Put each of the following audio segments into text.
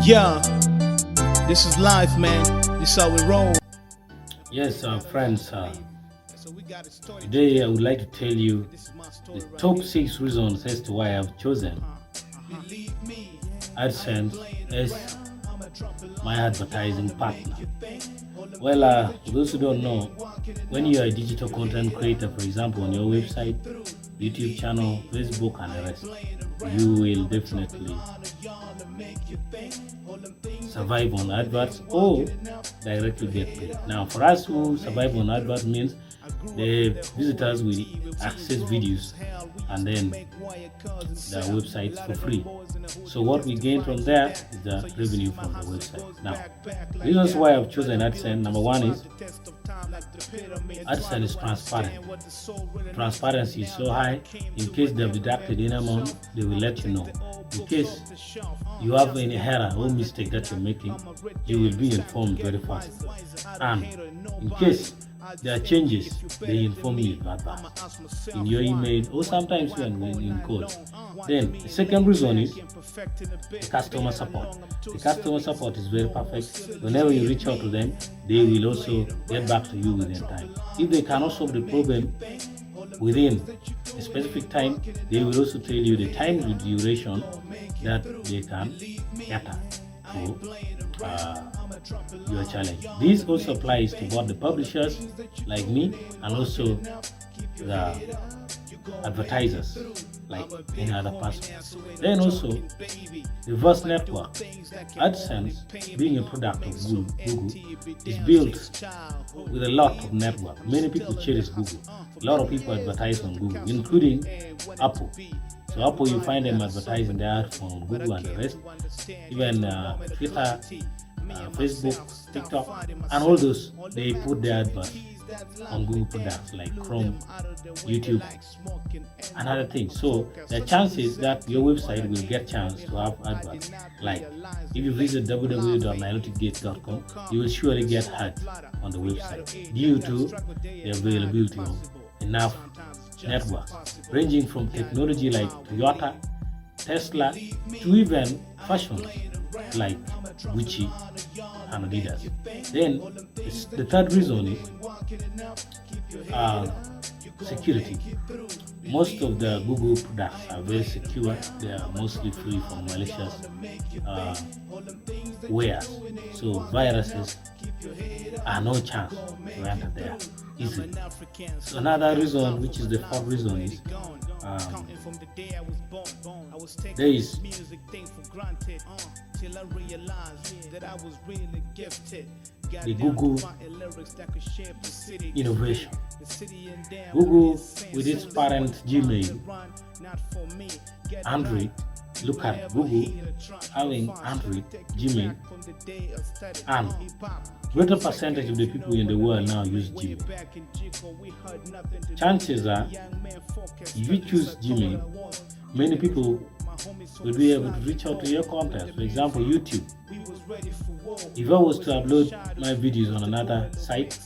Yeah, this is life, man. This how we roll. Yes, friends, today I would like to tell you the top 6 reasons as to why I've chosen Adsense as my advertising partner. Well, for those who don't know, when you are a digital content creator, for example, on your website, YouTube channel, Facebook, and the rest, you will definitely survive on adverts or directly get paid. Now, for us who survive on adverts means the visitors will access videos and then the websites for free. So what we gain from there is the revenue from the website. Now, reasons why I've chosen AdSense, number one is AdSense is transparent. Transparency is so high, in case they've deducted any amount, they will let you know. In case you have any error or mistake that you're making, you will be informed very fast. And in case there are changes, they inform you in advance in your email or sometimes when in call. Then the second reason is the customer support. The customer support is very perfect. Whenever you reach out to them, they will also get back to you within time. If they cannot solve the problem within a specific time, they will also tell you the time duration that they can cater to your challenge. This also applies to both the publishers like me and also the advertisers like any other person. Then also the vast network. AdSense, being a product of Google, is built with a lot of network. Many people cherish Google. A lot of people advertise on Google, including Apple. So Apple, you find them advertising their on Google and the rest, even Twitter, Facebook, TikTok, and all those, they put their adverts on Google products like Chrome, YouTube, and other things. So the chances that your website will get chance to have adverts, like if you visit www.niloticgate.com, you will surely get ads on the website due to the availability of enough networks, ranging from technology like Toyota, Tesla, to even fashion like Gucci and Adidas. Then the third reason is security. Most of the Google products are very secure. They are mostly free from malicious wares. So viruses are no chance to enter there easily. So another reason, which is the fourth reason, is there is the Google innovation. Google, with its parent Gmail, Android, look at Google having Android, Gmail, and greater percentage of the people in the world now use Gmail. Chances are, if you choose Gmail, many people will be able to reach out to your content. For example, YouTube. If I was to upload my videos on another site,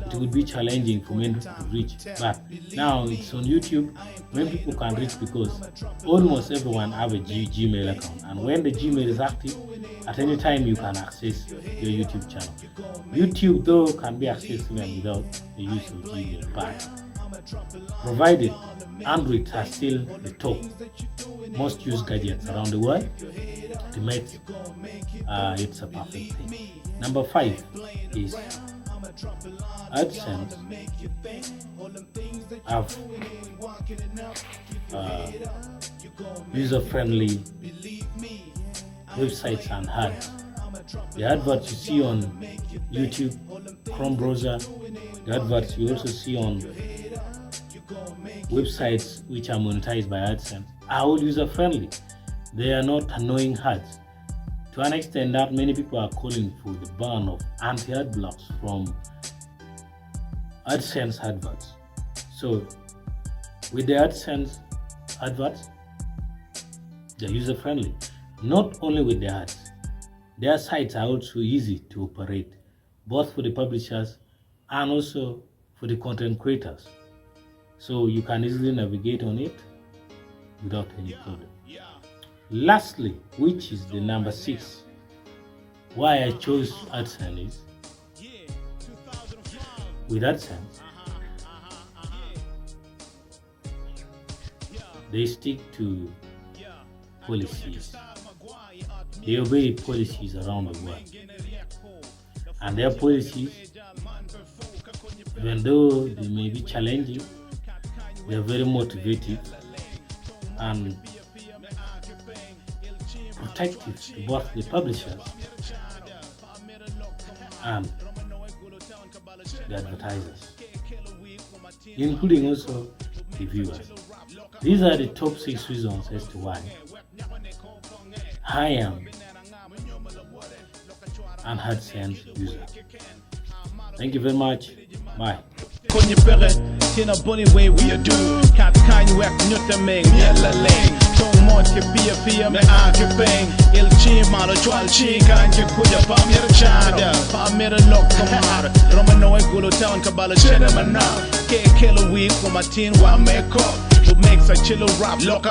it would be challenging for many people to reach. But now it's on YouTube, many people can reach because almost everyone have a Gmail account. And when the Gmail is active, at any time you can access your YouTube channel. YouTube though can be accessed even without the use of Gmail, but provided Android has still the top most used gadgets around the world, it makes it's a perfect thing. Number 5 is AdSense have user-friendly websites and ads. The adverts you see on YouTube, Chrome browser, the adverts you also see on websites which are monetized by AdSense are all user-friendly. They are not annoying ads. To an extent that many people are calling for the ban of anti-ad blocks from AdSense adverts. So with the AdSense adverts, they're user-friendly. Not only with the ads, their sites are also easy to operate, both for the publishers and also for the content creators. So you can easily navigate on it without any problem. Lastly, which is the number 6 why I chose Adsense is, with Adsense, they stick to policies. They obey policies around the world. And their policies, even though they may be challenging, they are very motivated and protective to both the publishers and the advertisers, including also the viewers. These are the top 6 reasons as to why I am an Adsense user. Thank you very much. Bye. Tina bunny way we do. Cat kind work nutaming, yella lane. Tong mod ke pia me akipeng. Il chi malo chwal chi kanje kuja pamir chada. Pamir lok kamara. Romano e gulo town kabala chena mana. Ke kelo week for my teen wa make up. Who makes a chillo rap loka